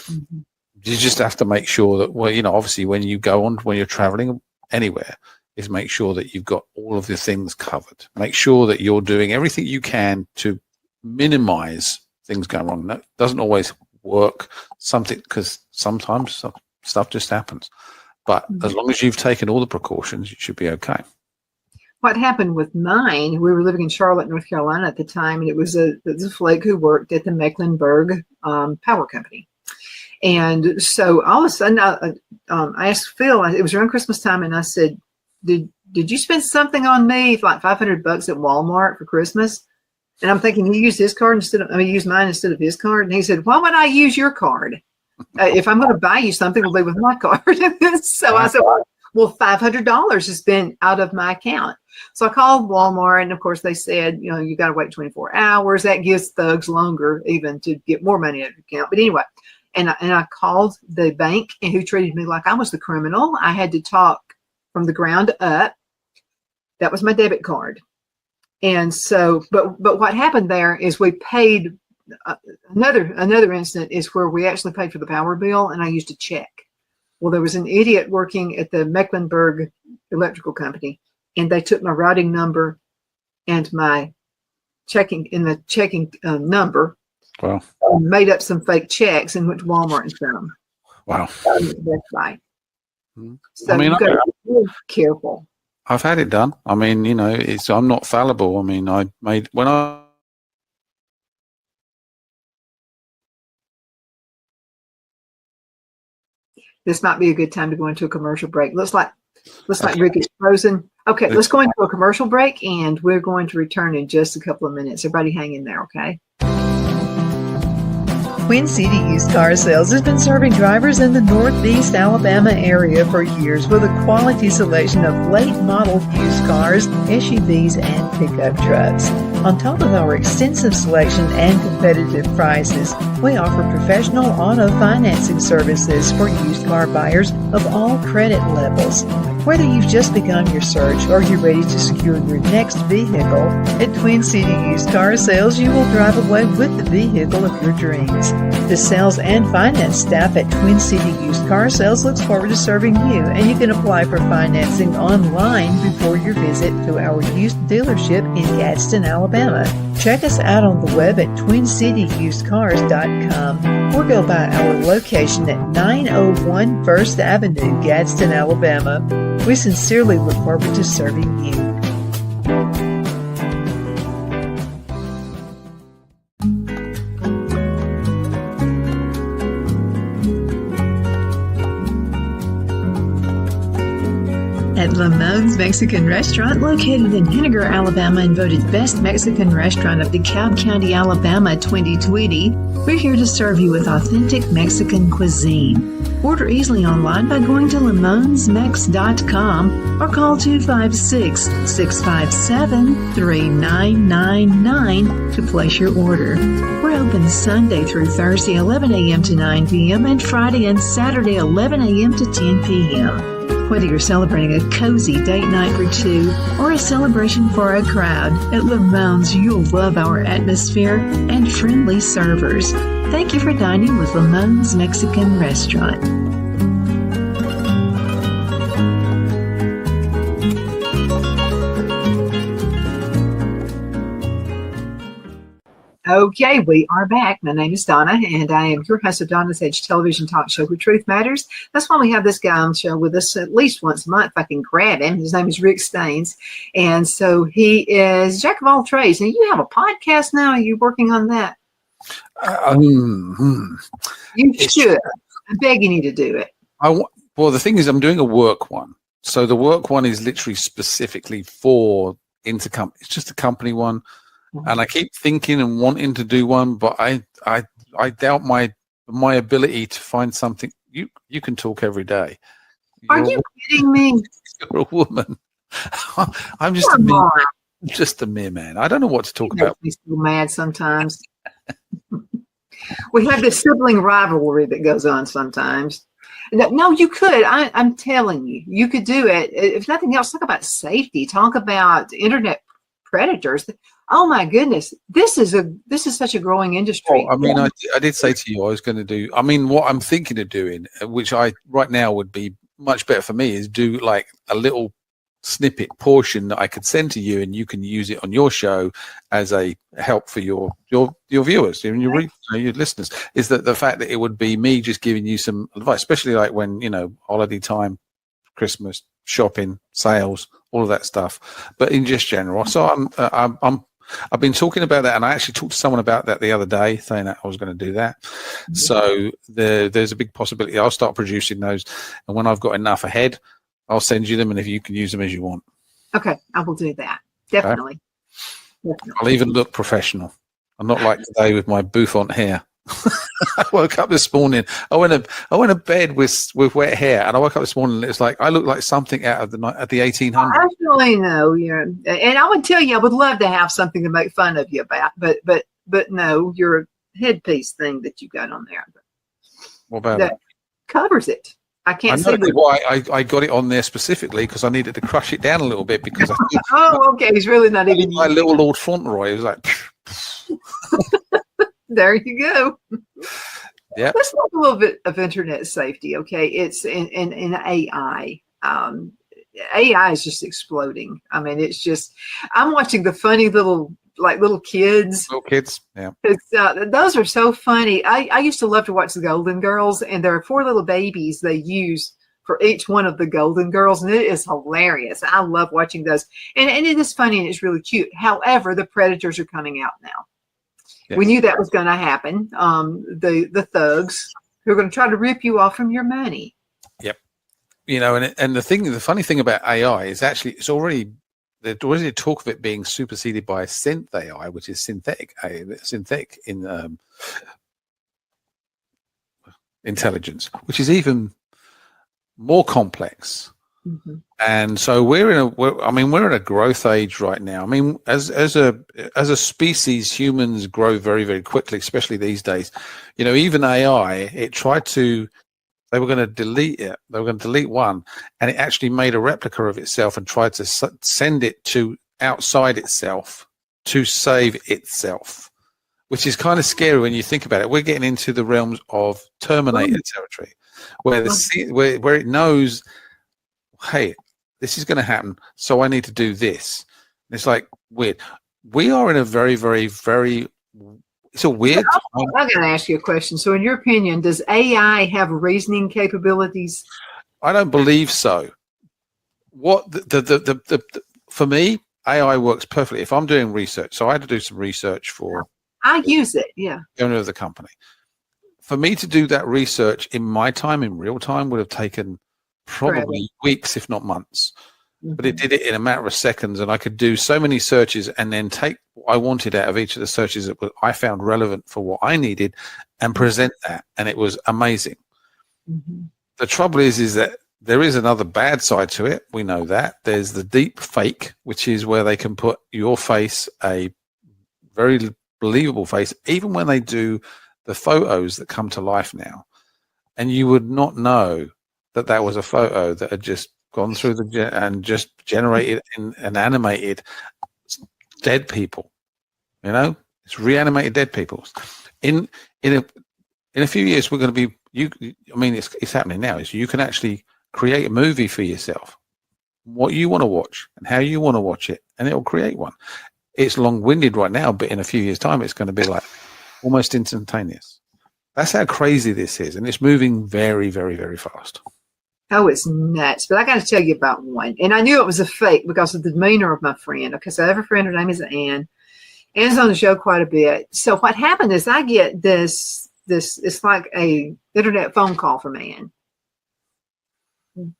Mm-hmm. You just have to make sure that, well, obviously when you're traveling anywhere, is make sure that you've got all of the things covered. Make sure that you're doing everything you can to minimize things going wrong. That doesn't always work, because sometimes stuff just happens. But as long as you've taken all the precautions, you should be okay. What happened with mine, we were living in Charlotte, North Carolina at the time, and it was a flake who worked at the Mecklenburg Power Company. And so all of a sudden, I asked Phil, it was around Christmas time, and I said, did you spend something on me, like $500 at Walmart for Christmas? And I'm thinking, he used his card used mine instead of his card. And he said, why would I use your card? If I'm going to buy you something, it'll be with my card. So I said, well, $500 has been out of my account. So I called Walmart, and of course they said, you got to wait 24 hours. That gives thugs longer even to get more money out of your account. But anyway, and I called the bank, and who treated me like I was the criminal. I had to talk from the ground up. That was my debit card. And so, but what happened there is we paid, another incident is where we actually paid for the power bill, and I used a check. Well, there was an idiot working at the Mecklenburg Electrical Company, and they took my routing number and my checking number. Wow. Made up some fake checks and went to Walmart and sent them. Wow. That's right. So you've got to be really careful. I've had it done. I mean, I'm not fallible. I mean, This might be a good time to go into a commercial break. Looks like Rick is frozen. Okay, let's go into a commercial break, and we're going to return in just a couple of minutes. Everybody hang in there, okay? Twin City Used Car Sales has been serving drivers in the Northeast Alabama area for years with a quality selection of late model used cars, SUVs, and pickup trucks. On top of our extensive selection and competitive prices, we offer professional auto financing services for used car buyers of all credit levels. Whether you've just begun your search or you're ready to secure your next vehicle, at Twin City Used Car Sales, you will drive away with the vehicle of your dreams. The sales and finance staff at Twin City Used Car Sales looks forward to serving you, and you can apply for financing online before your visit to our used dealership in Gadsden, Alabama. Check us out on the web at TwinCityUsedCars.com or go by our location at 901 First Avenue, Gadsden, Alabama. We sincerely look forward to serving you. At Lamone's Mexican Restaurant, located in Henniger, Alabama, and voted Best Mexican Restaurant of DeKalb County, Alabama 2020, we're here to serve you with authentic Mexican cuisine. Order easily online by going to lamonsmex.com or call 256-657-3999 to place your order. We're open Sunday through Thursday, 11 a.m. to 9 p.m. and Friday and Saturday, 11 a.m. to 10 p.m. Whether you're celebrating a cozy date night for two or a celebration for a crowd, at Lamone's you'll love our atmosphere and friendly servers. Thank you for dining with Lamone's Mexican Restaurant. Okay, we are back. My name is Donna, and I am your host of Donna's Edge television talk show where truth matters. That's why we have this guy on the show with us at least once a month if I can grab him. His name is Rick Staines, and so he is jack of all trades. And you have a podcast now. Are you working on that? You should. I'm begging you to do it. Well, the thing is, I'm doing a work one. So the work one is literally specifically for intercompany. It's just a company one. And I keep thinking and wanting to do one, but I doubt my ability to find something. You can talk every day. Are you kidding me? You're a woman. I'm just a mere man. I don't know what to talk about. Makes me so mad sometimes. We have this sibling rivalry that goes on sometimes. No, you could. I'm telling you, you could do it. If nothing else, talk about safety. Talk about internet predators. Oh my goodness, this is such a growing industry. Well, I mean, I did say to you I was going to do. I mean, what I'm thinking of doing, which I right now would be much better for me, is do like a little snippet portion that I could send to you, and you can use it on your show as a help for your viewers and your listeners. Is that the fact that it would be me just giving you some advice, especially like when holiday time, Christmas shopping, sales, all of that stuff, but in just general. So I've been talking about that, and I actually talked to someone about that the other day, saying that I was going to do that. Mm-hmm. So there's a big possibility I'll start producing those, and when I've got enough ahead, I'll send you them, and if you can use them as you want. Okay, I will do that. Definitely. Okay. I'll even look professional. I'm not like today with my bouffant hair. I woke up this morning. I went to bed with wet hair, and I woke up this morning and it's like I look like something out of the 1800s. I actually know, yeah. And I would tell you, I would love to have something to make fun of you about, but no, your headpiece thing that you got on there. What about that? Covers it. I can't see why I got it on there specifically, because I needed to crush it down a little bit because oh, okay. He's really not even my little Lord Fauntleroy. It was like there you go. Yeah. Let's talk a little bit of internet safety. Okay. It's in AI. AI is just exploding. I mean, it's just, I'm watching the funny little kids. Little kids, yeah. Those are so funny. I used to love to watch the Golden Girls, and there are 4 little babies they use for each one of the Golden Girls, and it is hilarious. I love watching those, and it is funny and it's really cute. However, the predators are coming out now. Yes. We knew that was going to happen. The thugs who are going to try to rip you off from your money. Yep. And the funny thing about AI is actually there's already talk of it being superseded by synth AI, which is synthetic in intelligence, which is even more complex. Mm-hmm. And so we're in a growth age right now. I mean, as a species, humans grow very, very quickly, especially these days. Even AI, they were going to delete it. They were going to delete one, and it actually made a replica of itself and tried to send it to outside itself to save itself, which is kind of scary when you think about it. We're getting into the realms of Terminator territory, where where it knows, hey, this is going to happen, so I need to do this. And it's like weird. We are in a very, very, very it's a weird. I'm going to ask you a question. So, in your opinion, does AI have reasoning capabilities? I don't believe so. What for me, AI works perfectly. If I'm doing research, so I had to do some research for. I use it, yeah. The owner of the company. For me to do that research in my time, in real time, would have taken probably weeks, if not months. Mm-hmm. But it did it in a matter of seconds, and I could do so many searches and then take what I wanted out of each of the searches that I found relevant for what I needed and present that, and it was amazing. Mm-hmm. The trouble is that there is another bad side to it. We know that. There's the deep fake, which is where they can put your face, a very believable face, even when they do the photos that come to life now, and you would not know that was a photo that had just gone through and just generated and animated dead people. It's reanimated dead people. In a few years, we're going to be. It's happening now. Is you can actually create a movie for yourself, what you want to watch and how you want to watch it, and it'll create one. It's long-winded right now, but in a few years' time, it's going to be like almost instantaneous. That's how crazy this is, and it's moving very, very, very fast. Oh, it's nuts. But I got to tell you about one. And I knew it was a fake because of the demeanor of my friend. Okay, so I have a friend, her name is Ann. Ann's on the show quite a bit. So what happened is I get this, it's like a internet phone call from Ann.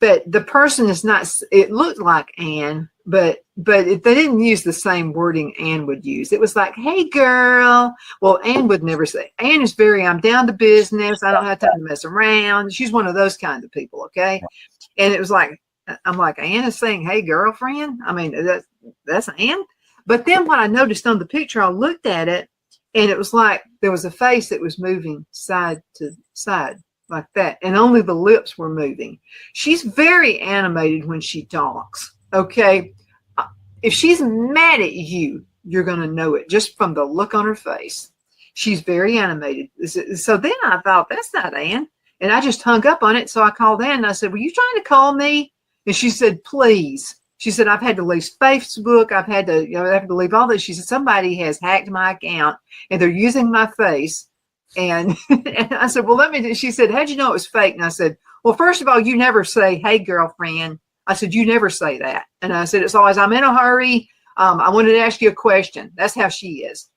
But the person is not, it looked like Ann, but they didn't use the same wording Ann would use. It was like, hey, girl. Well, Ann would never say. Ann is I'm down to business. I don't have time to mess around. She's one of those kinds of people, okay? And it was like, I'm like, Ann is saying, hey, girlfriend? I mean, that's Ann? But then when I noticed on the picture, I looked at it, and it was like there was a face that was moving side to side. like that, and only the lips were moving. She's very animated when she talks. Okay, if she's mad at you, you're going to know it just from the look on her face. She's very animated. So then I thought, that's not Ann. And I just hung up on it. So I called Ann and I said, were you trying to call me? And she said, please. She said, I've had to leave Facebook. I've had to, I have to leave all this. She said, somebody has hacked my account and they're using my face. And, and I said, well, she said, how'd you know it was fake? And I said, well, first of all, you never say, hey, girlfriend. I said, you never say that. And I said, it's always, I'm in a hurry. I wanted to ask you a question. That's how she is.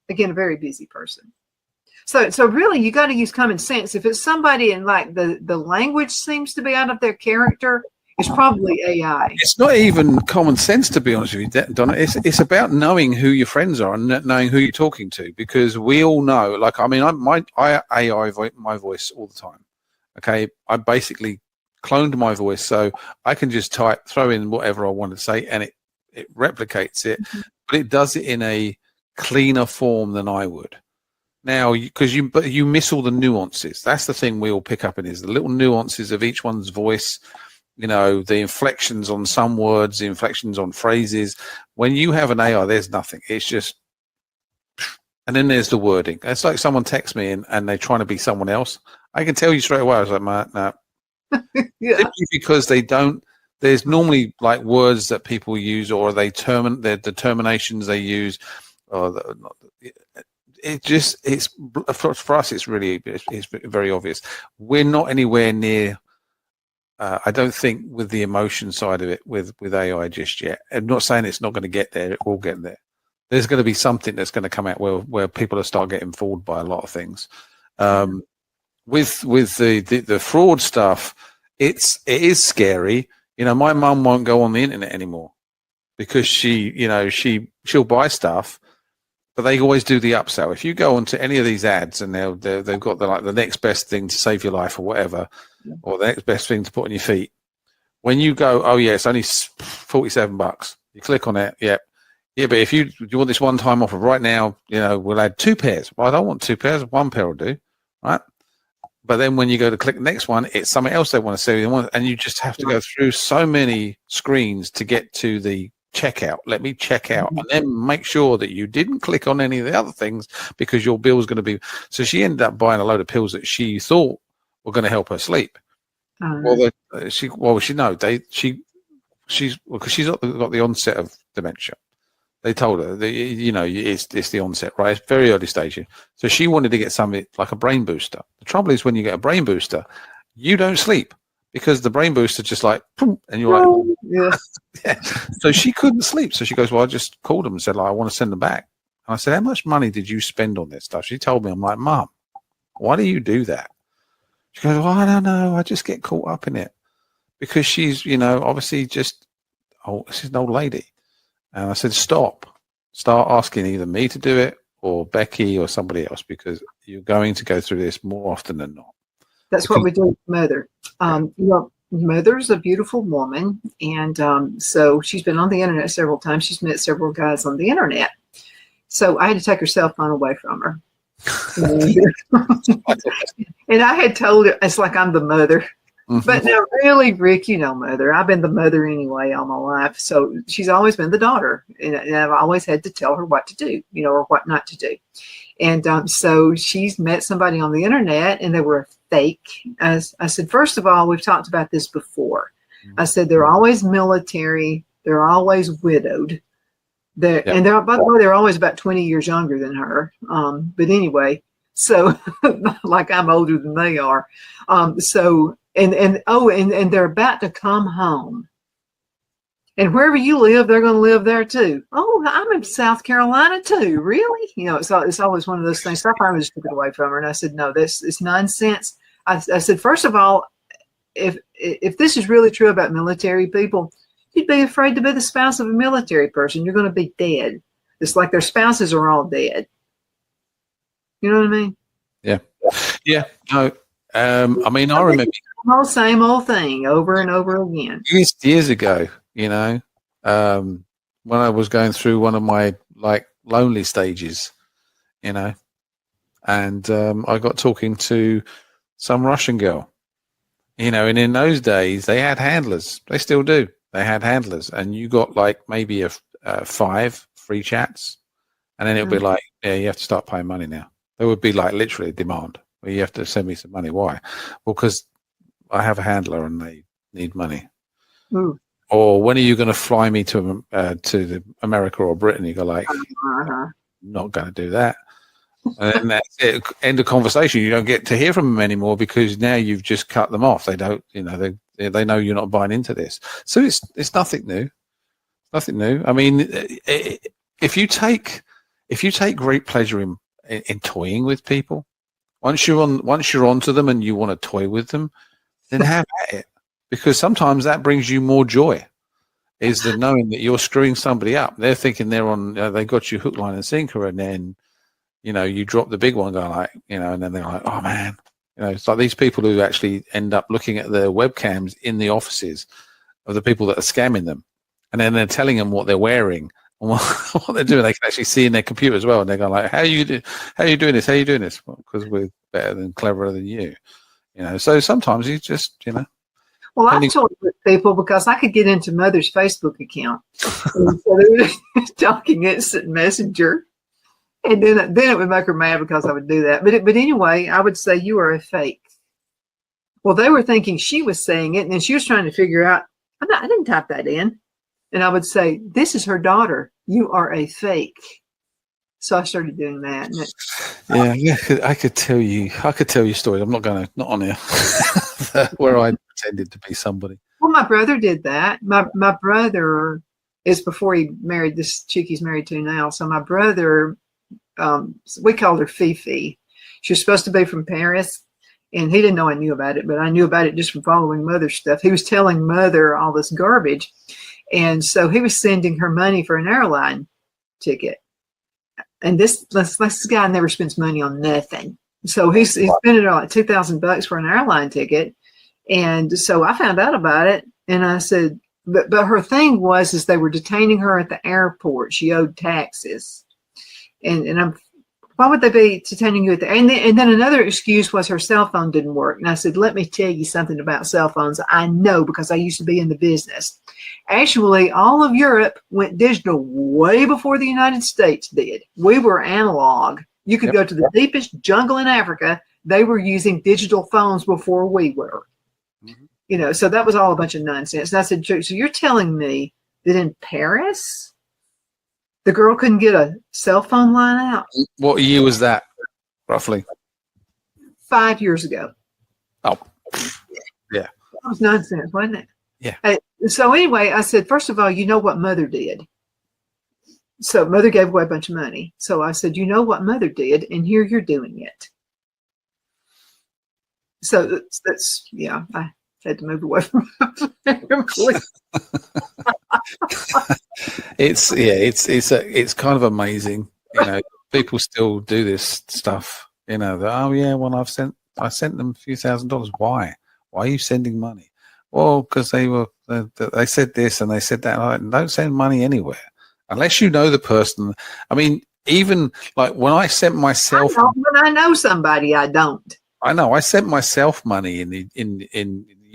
Again, a very busy person. So really, you got to use common sense. If it's somebody and like the language seems to be out of their character, it's probably AI. It's not even common sense, to be honest with you, Donna. It's about knowing who your friends are and knowing who you're talking to, because we all know. Like, I mean, I AI my voice all the time. Okay, I basically cloned my voice, so I can just throw in whatever I want to say, and it replicates it, but it does it in a cleaner form than I would. Now, because you miss all the nuances. That's the thing we all pick up in, is the little nuances of each one's voice. You know, the inflections on some words, the inflections on phrases. When you have an AI, there's nothing. It's just, and then there's the wording. It's like someone texts me and they're trying to be someone else. I can tell you straight away. I was like, no. Yeah. Simply because they don't. There's normally like words that people use, or their determinations they use, or it's for us. It's very obvious. We're not anywhere near. I don't think with the emotion side of it with AI just yet. I'm not saying it's not going to get there. It will get there. There's going to be something that's going to come out where people will start getting fooled by a lot of things. With the fraud stuff, it is scary. You know, my mum won't go on the internet anymore because she'll buy stuff, but they always do the upsell. If you go onto any of these ads and they've got the next best thing to save your life or whatever, or the next best thing to put on your feet. When you go, oh yeah, it's only $47. You click on it, yeah, but if you want this one-time offer right now, we'll add 2 pairs. Well, I don't want 2 pairs. 1 pair will do, right? But then when you go to click the next one, it's something else they want to sell you, and you just have to go through so many screens to get to the checkout. Let me check out, and then make sure that you didn't click on any of the other things because your bill is going to be. So she ended up buying a load of pills that she thought were going to help her sleep. Because she's got the onset of dementia. They told her that, it's the onset, right? It's very early stage. So she wanted to get something like a brain booster. The trouble is when you get a brain booster, you don't sleep because the brain booster just like, boom, and you're like, yeah. So she couldn't sleep. So she goes, well, I just called them and said, I want to send them back. And I said, how much money did you spend on this stuff? She told me. I'm like, Mom, why do you do that? She goes, well, I don't know. I just get caught up in it because she's, obviously just, she's an old lady. And I said, start asking either me to do it or Becky or somebody else, because you're going to go through this more often than not. That's what we do with Mother. Mother's a beautiful woman. And so she's been on the internet several times. She's met several guys on the internet. So I had to take her cell phone away from her. And I had told her, it's like I'm the mother. Mm-hmm. But now, really, Rick, Mother. I've been the mother anyway all my life. So she's always been the daughter. And I've always had to tell her what to do, or what not to do. And so she's met somebody on the internet and they were fake. As I said, first of all, we've talked about this before. I said, they're always military. They're always widowed. And by the way, they're always about 20 years younger than her. But anyway, so like I'm older than they are. And they're about to come home. And wherever you live, they're going to live there too. Oh, I'm in South Carolina too. Really? It's always one of those things. So I finally just took it away from her. And I said, no, this is nonsense. I said, first of all, if this is really true about military people, you'd be afraid to be the spouse of a military person. You're going to be dead. It's like their spouses are all dead. You know what I mean? Yeah. Yeah. No. I remember the same old thing over and over again. Years ago, when I was going through one of my lonely stages, and I got talking to some Russian girl. And in those days they had handlers. They still do. They had handlers, and you got like maybe a 5 free chats, and then it would be like, yeah, you have to start paying money now. There would be like literally a demand where you have to send me some money. Why? Well, because I have a handler and they need money. Ooh. Or when are you going to fly me to the America or Britain? You go like, not going to do that. And then that's it. End of conversation. You don't get to hear from them anymore because now you've just cut them off. They don't, they know you're not buying into this. So it's nothing new. Nothing new. I mean, if you take great pleasure in toying with people, once you're onto them and you want to toy with them, then have at it. Because sometimes that brings you more joy, is the knowing that you're screwing somebody up. They're thinking they got you hook, line, and sinker, and then you drop the big one, going like, and then they're like, oh man, it's like these people who actually end up looking at their webcams in the offices of the people that are scamming them, and then they're telling them what they're wearing and what they're doing. They can actually see in their computer as well, and they're going like, how are you doing this? How are you doing this? Well, because we're better than cleverer than you, So sometimes you just, Well, I've told people because I could get into Mother's Facebook account. And so they were talking instant messenger. And then it would make her mad because I would do that. But anyway, I would say, you are a fake. Well, they were thinking she was saying it, and then she was trying to figure out, I didn't type that in. And I would say, this is her daughter. You are a fake. So I started doing that. I could tell you stories. I'm not on here where I pretended to be somebody. Well, my brother did that. My brother is before he married this chick he's married to now. So my brother, we called her Fifi. She was supposed to be from Paris, and he didn't know I knew about it, but I knew about it just from following Mother stuff. He was telling Mother all this garbage, and so he was sending her money for an airline ticket. And this guy never spends money on nothing. So he's spending like $2,000 for an airline ticket. And so I found out about it, and I said, but her thing is they were detaining her at the airport. She owed taxes. And why would they be detaining you at the, and then another excuse was her cell phone didn't work. And I said, let me tell you something about cell phones. I know, because I used to be in the business. Actually, all of Europe went digital way before the United States did. We were analog. You could go to the deepest jungle in Africa. They were using digital phones before we were. Mm-hmm. So that was all a bunch of nonsense. And I said, so you're telling me that in Paris, the girl couldn't get a cell phone line out? What year was that, roughly? 5 years ago. Oh, yeah. That was nonsense, wasn't it? Yeah. So anyway, I said, first of all, you know what Mother did. So Mother gave away a bunch of money. So I said, you know what Mother did, and here you're doing it. So that's I had to move away from It's kind of amazing. People still do this stuff. I sent them a few $1,000s. Why are you sending money? Well, because they said this and they said that. Don't send money anywhere unless you know the person. I mean, even like when I sent myself, when I know somebody, I don't. I know I sent myself money in the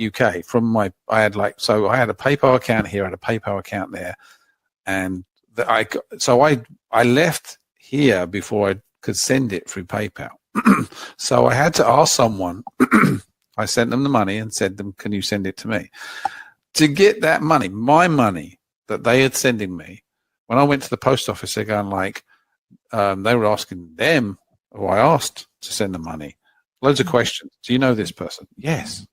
UK from I had a PayPal account here, I had a PayPal account there, and I left here before I could send it through PayPal. So I had to ask someone. I sent them the money and said them, can you send it to me? To get that money, my money that they had sending me, when I went to the post office, they're going like, they were asking them, who I asked to send the money, loads of questions. Do you know this person? Yes.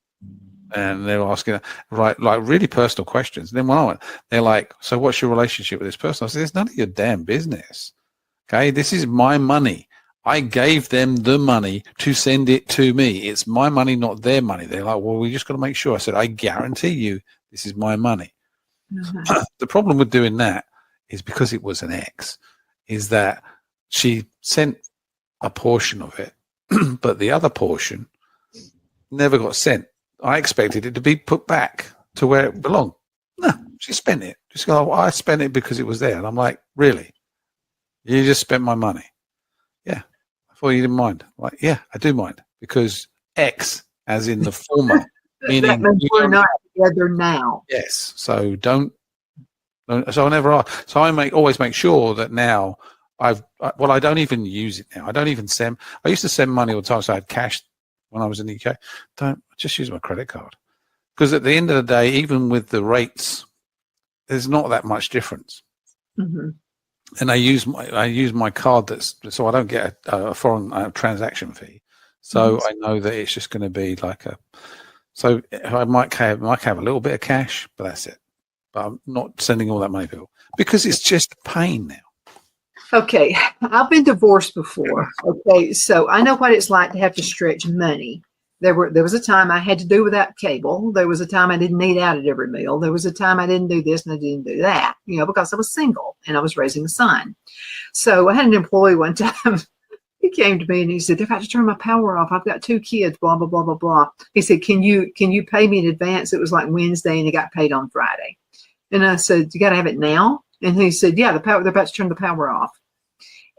And they were asking, like really personal questions. And then when I went, they're like, so what's your relationship with this person? I said, it's none of your damn business. Okay, this is my money. I gave them the money to send it to me. It's my money, not their money. They're like, well, we just got to make sure. I said, I guarantee you this is my money. Mm-hmm. The problem with doing that is because it was an ex, is that she sent a portion of it, but the other portion never got sent. I expected it to be put back to where it belonged. No, she spent it. Just go, well, I spent it because it was there. And I'm like, really? You just spent my money? Yeah. I thought you didn't mind. I'm like, yeah, I do mind, because X as in the former, That meaning means you we're don't- not together now. yes. So don't. So I never ask. So I always make sure that now I don't even use it now. I don't even send. I used to send money all the time, so I had cash when I was in the UK. Don't just use my credit card, because at the end of the day, even with the rates, there's not that much difference. Mm-hmm. And I use my card so I don't get a foreign transaction fee. So I know that it's just going to be like so I might have a little bit of cash, but that's it. But I'm not sending all that money to people because it's just a pain now. Okay, I've been divorced before. Okay, so I know what it's like to have to stretch money. There was a time I had to do without cable. There was a time I didn't eat out at every meal. There was a time I didn't do this and I didn't do that, because I was single and I was raising a son. So I had an employee one time. He came to me and he said, "They're about to turn my power off. I've got 2 kids, blah, blah, blah, blah, blah." He said, can you pay me in advance? It was like Wednesday and he got paid on Friday. And I said, "You got to have it now?" And he said, "Yeah, they're about to turn the power off."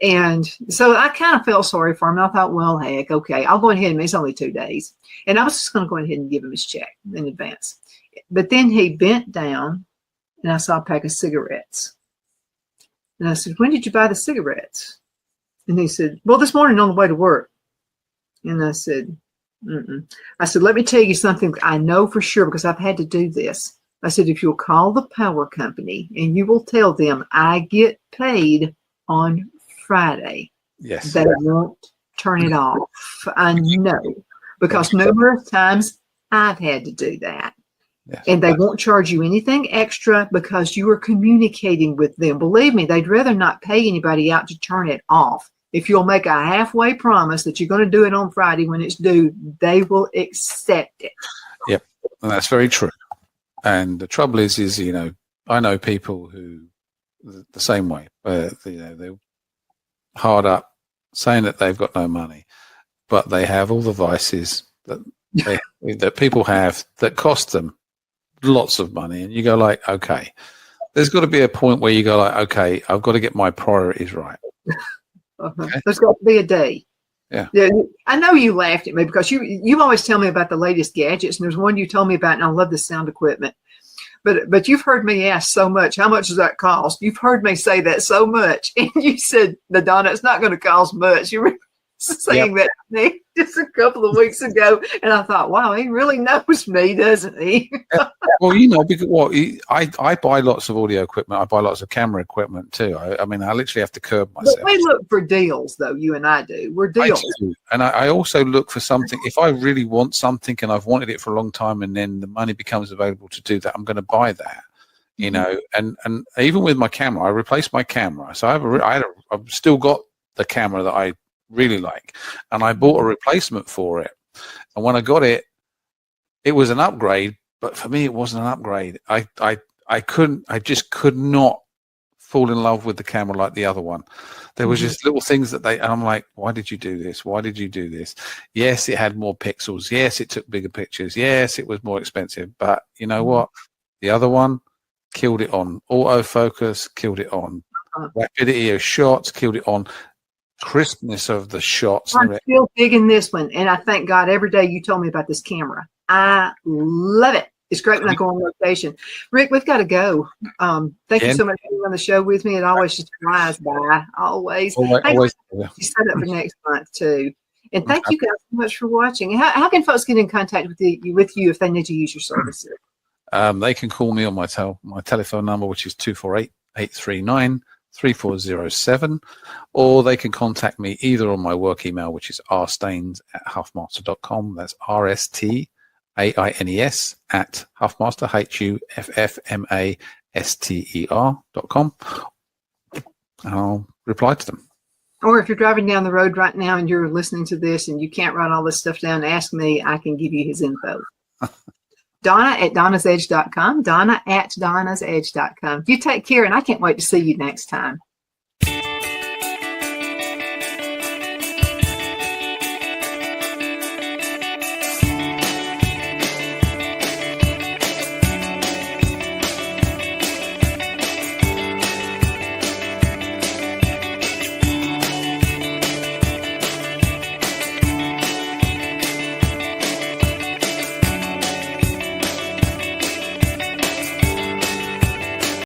And so I kind of felt sorry for him. I thought, well, heck, okay, I'll go ahead it's only 2 days. And I was just going to go ahead and give him his check in advance. But then he bent down and I saw a pack of cigarettes. And I said, "When did you buy the cigarettes?" And he said, "Well, this morning on the way to work." And I said, I said, "Let me tell you something I know for sure because I've had to do this." I said, "If you'll call the power company and you will tell them I get paid on Friday, Yes. they won't turn it off." I know because numerous times I've had to do that. Yes. And they won't charge you anything extra because you are communicating with them. Believe me, they'd rather not pay anybody out to turn it off. If you'll make a halfway promise that you're going to do it on Friday when it's due, they will accept it. Yep. And that's very true. And the trouble is, I know people who the same way, they're hard up saying that they've got no money, but they have all the vices that people have that cost them lots of money. And you go like, okay, there's got to be a point where you go like, okay, I've got to get my priorities right. Okay. There's got to be a day. Yeah. I know you laughed at me because you always tell me about the latest gadgets, and there's one you told me about, and I love the sound equipment. But you've heard me ask so much, how much does that cost? You've heard me say that so much, and you said, "Donna, it's not going to cost much." You remember saying that to me just a couple of weeks ago, and I thought, wow, he really knows me, doesn't he? Well, because I buy lots of audio equipment. I buy lots of camera equipment too. I mean, I literally have to curb myself. But we look for deals, though. You and I do. We're deals. I do. And I also look for something. If I really want something and I've wanted it for a long time, and then the money becomes available to do that, I'm going to buy that. And even with my camera, I replaced my camera, so I've still got the camera that I really like, and I bought a replacement for it. And when I got it, it was an upgrade, but for me, it wasn't an upgrade. I just could not fall in love with the camera like the other one. There was just little things and I'm like, why did you do this? Why did you do this? Yes, it had more pixels. Yes, it took bigger pictures. Yes, it was more expensive. But you know what? The other one killed it on autofocus, killed it on rapidity of shots, killed it on crispness of the shots. I'm still digging this one, and I thank God every day you told me about this camera. I love it. It's great when I go on location. Rick, we've got to go. Thank you so much for being on the show with me. It always just flies by. Always. Always. You set up for next month too. And thank you guys so much for watching. How can folks get in contact with you if they need to use your services? They can call me on my telephone number, which is 248-839-3407, or they can contact me either on my work email, which is rstaines@huffmaster.com. That's RSTAINES at Huffmaster, HUFFMASTER.com. And I'll reply to them. Or if you're driving down the road right now and you're listening to this and you can't write all this stuff down, ask me. I can give you his info. Donna at donnasedge.com. Donna at donnasedge.com. You take care, and I can't wait to see you next time.